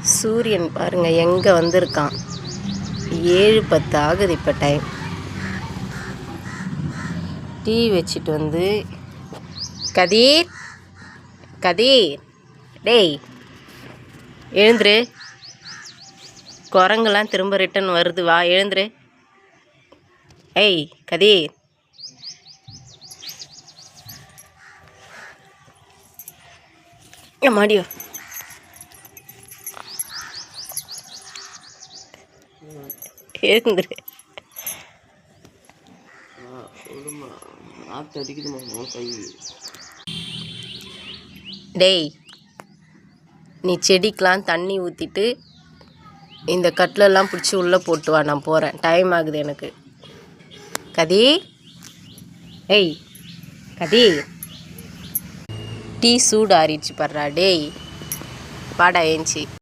சூரியன் பாருங்கள் எங்கே வந்திருக்கான். 7:10 ஆகுது இப்போ டைம். டீ வச்சுட்டு வந்து கதீர் கதீர் டேய் எழுந்துரு. குரங்கெல்லாம் திரும்ப ரிட்டன் வருது, வா எழுந்துரு. ஏய் கதீர், மாடியோ எழுந்துரு. டேய் நீ செடிக்கெலாம் தண்ணி ஊற்றிட்டு இந்த கட்டிலெல்லாம் பிடிச்சி உள்ளே போட்டு வா, நான் போகிறேன். டைம் ஆகுது எனக்கு. கதி ஏய் கதி, டீ சூடு ஆறிடுச்சு படுறா. டேய் வாடா ஏஞ்சி.